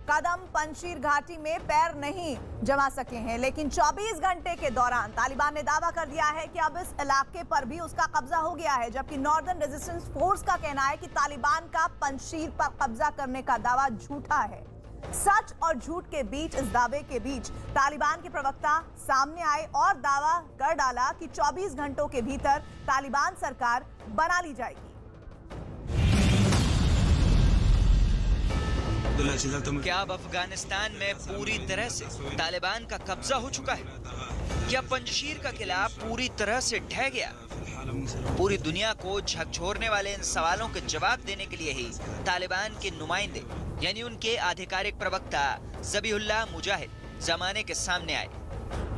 कदम पंजशीर घाटी में पैर नहीं जमा सके हैं, लेकिन 24 घंटे के दौरान तालिबान ने दावा कर दिया है कि अब इस इलाके पर भी उसका कब्जा हो गया है। जबकि नॉर्दर्न रेजिस्टेंस फोर्स का कहना है कि तालिबान का पंजशीर पर कब्जा करने का दावा झूठा है। सच और झूठ के बीच, इस दावे के बीच तालिबान के प्रवक्ता सामने आए और दावा कर डाला कि 24 घंटों के भीतर तालिबान सरकार बना ली जाएगी। क्या अब अफगानिस्तान में पूरी तरह से तालिबान का कब्जा हो चुका है? क्या पंजशीर का किला पूरी तरह से ढह गया? पूरी दुनिया को झकझोरने वाले इन सवालों के जवाब देने के लिए ही तालिबान के नुमाइंदे यानी उनके आधिकारिक प्रवक्ता ज़बीहुल्लाह मुजाहिद ज़माने के सामने आए।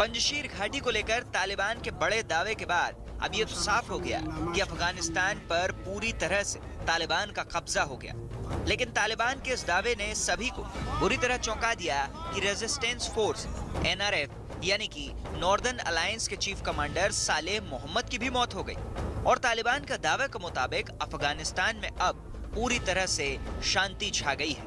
पंजशीर घाटी को लेकर तालिबान के बड़े दावे के बाद अब ये तो साफ हो गया कि अफगानिस्तान पर पूरी तरह से तालिबान का कब्जा हो गया। लेकिन तालिबान के इस दावे ने सभी को बुरी तरह चौंका दिया कि रेजिस्टेंस फोर्स NRF यानी कि नॉर्दर्न अलायंस के चीफ कमांडर सालेह मोहम्मद की भी मौत हो गई। और तालिबान का दावे के मुताबिक अफगानिस्तान में अब पूरी तरह से शांति छा गई है।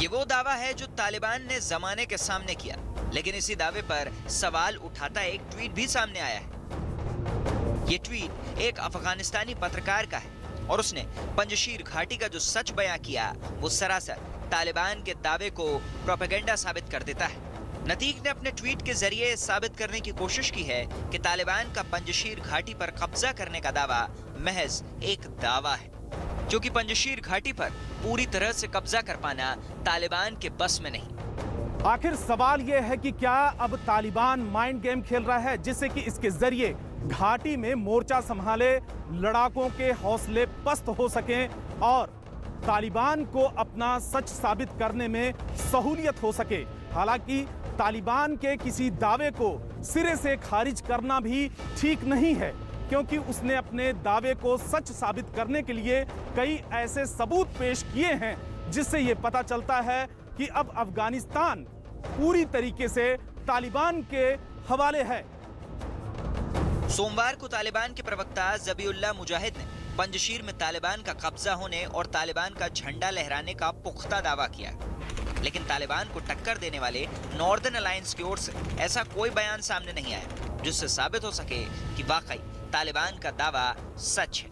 ये वो दावा है जो तालिबान ने जमाने के सामने किया, लेकिन इसी दावे पर सवाल उठाता एक ट्वीट भी सामने आया है। ये ट्वीट एक अफगानिस्तानी पत्रकार का है और उसने पंजशीर घाटी का जो सच बयां किया वो सरासर तालिबान के दावे को प्रोपेगेंडा साबित कर देता है। नतीक ने अपने ट्वीट के जरिए साबित करने की कोशिश की है कि तालिबान का पंजशीर घाटी पर कब्जा करने का दावा महज एक दावा है, क्योंकि पंजशीर घाटी पर पूरी तरह से कब्जा कर पाना तालिबान के बस में नहीं। आखिर सवाल यह है कि क्या अब तालिबान माइंड गेम खेल रहा है जिससे कि इसके जरिए घाटी में मोर्चा संभाले लड़ाकों के हौसले पस्त हो सकें और तालिबान को अपना सच साबित करने में सहूलियत हो सके। हालांकि तालिबान के किसी दावे को सिरे से खारिज करना भी ठीक नहीं है, क्योंकि उसने अपने दावे को सच साबित करने के लिए कई ऐसे सबूत पेश किए हैं जिससे ये पता चलता है कि अब अफगानिस्तान पूरी तरीके से तालिबान के हवाले है। सोमवार को तालिबान के प्रवक्ता ज़बीहुल्लाह मुजाहिद ने पंजशीर में तालिबान का कब्जा होने और तालिबान का झंडा लहराने का पुख्ता दावा किया, लेकिन तालिबान को टक्कर देने वाले नॉर्दर्न अलायंस की ओर से ऐसा कोई बयान सामने नहीं आया जिससे साबित हो सके कि वाकई तालिबान का दावा सच है।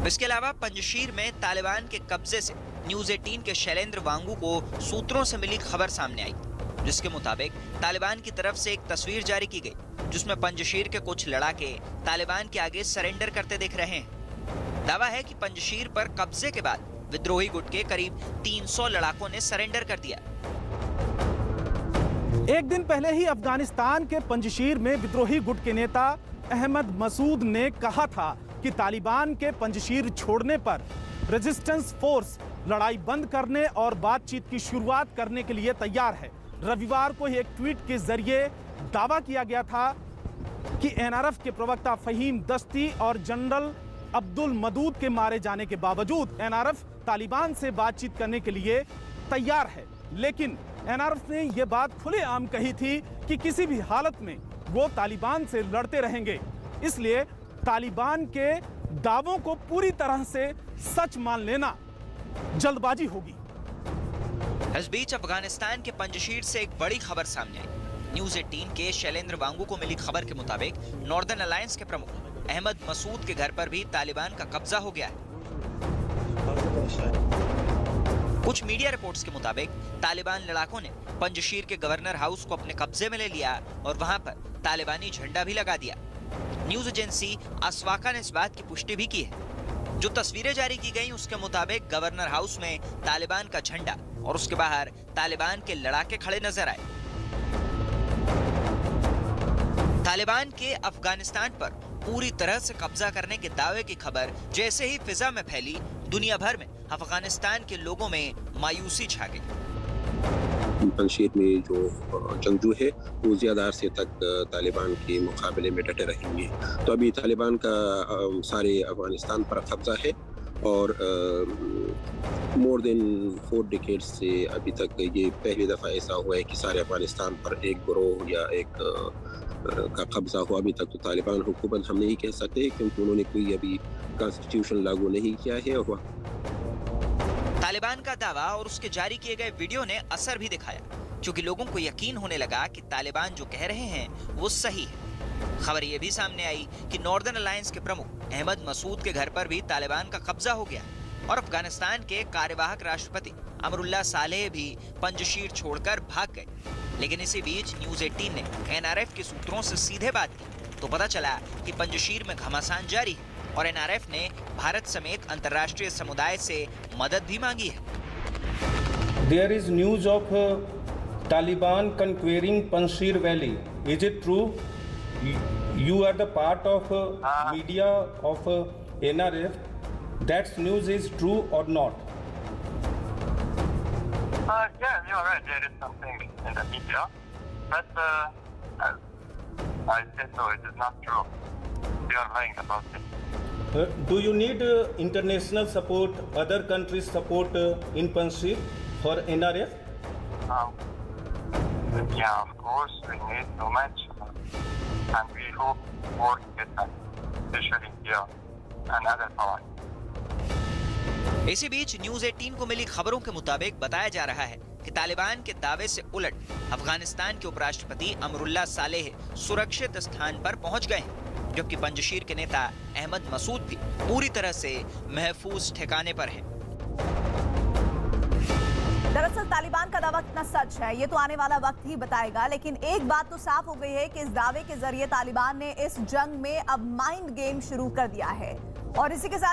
इसके अलावा पंजशीर में तालिबान के कब्जे से न्यूज़ 18 के शैलेंद्र वांगू को सूत्रों से मिली खबर सामने आई, जिसके मुताबिक तालिबान की तरफ से एक तस्वीर जारी की गई जिसमें पंजशीर के कुछ लड़ाके तालिबान के आगे सरेंडर करते दिख रहे हैं। दावा है कि पंजशीर पर कब्जे के बाद विद्रोही गुट के करीब 300 लड़ाकों ने सरेंडर कर दिया। एक दिन पहले ही अफगानिस्तान के पंजशीर में विद्रोही गुट के नेता अहमद मसूद ने कहा था कि तालिबान के पंजशीर छोड़ने पर रेजिस्टेंस फोर्स लड़ाई बंद करने और बातचीत की शुरुआत करने के लिए तैयार है। रविवार को ही एक ट्वीट के जरिए दावा किया गया था कि NRF के प्रवक्ता फहीम दस्ती और जनरल अब्दुल मदूद के मारे जाने के बावजूद NRF तालिबान से बातचीत करने के लिए तैयार है। लेकिन NRF ने यह बात खुलेआम कही थी कि किसी भी हालत में वो तालिबान से लड़ते रहेंगे, इसलिए तालिबान के दावों को पूरी तरह से सच मान लेना जल्दबाजी होगी। इस बीच अफगानिस्तान के पंजशीर से एक बड़ी खबर सामने आई। न्यूज़ 18 के शैलेंद्र वांगू को मिली खबर के मुताबिक नॉर्दर्न अलायंस के प्रमुख अहमद मसूद के घर पर भी तालिबान का कब्जा हो गया है। कुछ मीडिया रिपोर्ट्स के मुताबिक तालिबान लड़ाकों ने पंजशीर के गवर्नर हाउस को अपने कब्जे में ले लिया और वहां पर तालिबानी झंडा भी लगा दिया। न्यूज एजेंसी अस्वाका ने इस बात की पुष्टि भी की है। जो तस्वीरें जारी की गई उसके मुताबिक गवर्नर हाउस में तालिबान का झंडा और उसके बाहर तालिबान के लड़ाके खड़े नजर आए। तालिबान के अफगानिस्तान पर पूरी तरह से कब्जा करने के दावे की खबर जैसे ही फिजा में फैली, दुनिया भर में अफगानिस्तान के लोगों में मायूसी छा गई। पंजशीर में जो जंगजू है वो ज़्यादा अरसे तक तालिबान के मुकाबले में डटे रहेंगे। तो अभी तालिबान का सारे अफगानिस्तान पर कब्जा है और मोर देन 4 डिकेड्स से अभी तक ये पहली दफ़ा ऐसा हुआ है कि सारे अफगानिस्तान पर एक गिरोह या एक का कब्जा हुआ। अभी तक तो तालिबान हुकूमत हम नहीं कह सकते क्योंकि उन्होंने कोई अभी कॉन्स्टिट्यूशन लागू नहीं किया है। और तालिबान का दावा और उसके जारी किए गए वीडियो ने असर भी दिखाया, क्योंकि लोगों को यकीन होने लगा कि तालिबान जो कह रहे हैं वो सही है। खबर ये भी सामने आई कि नॉर्दर्न अलायंस के प्रमुख अहमद मसूद के घर पर भी तालिबान का कब्जा हो गया और अफगानिस्तान के कार्यवाहक राष्ट्रपति अमरुल्लाह सालेह भी पंजशीर छोड़कर भाग गए। लेकिन इसी बीच न्यूज़ 18 ने एनआरएफ के सूत्रों से सीधे बात की तो पता चला कि पंजशीर में घमासान जारी है और एनआरएफ ने भारत समेत अंतर्राष्ट्रीय समुदाय से मदद भी मांगी है। There is news of Taliban conquering Panjshir Valley. Is it true? You are the part of media of NRF. That news is true or not? Yeah, you're right. There is something in the media, but I said no. It is not true. You are lying about it. Do you need international support, other countries' support in Panjshir for NRF? Yeah, of course, we need so much, and we hope work with them, especially here and other powers. इसी बीच news 18 को मिली खबरों के मुताबिक बताया जा रहा है कि तालिबान के दावे से उलट अफगानिस्तान के उपराष्ट्रपति अमरुल्लाह सालेह सुरक्षित स्थान पर पहुंच गए हैं, जबकि पंजशीर के नेता अहमद मसूद भी पूरी तरह से महफूज ठिकाने पर हैं। दरअसल तालिबान का दावा कितना सच है ये तो आने वाला वक्त ही बताएगा, लेकिन एक बात तो साफ हो गई है कि इस दावे के जरिए तालिबान ने इस जंग में अब माइंड गेम शुरू कर दिया है। और इसी के साथ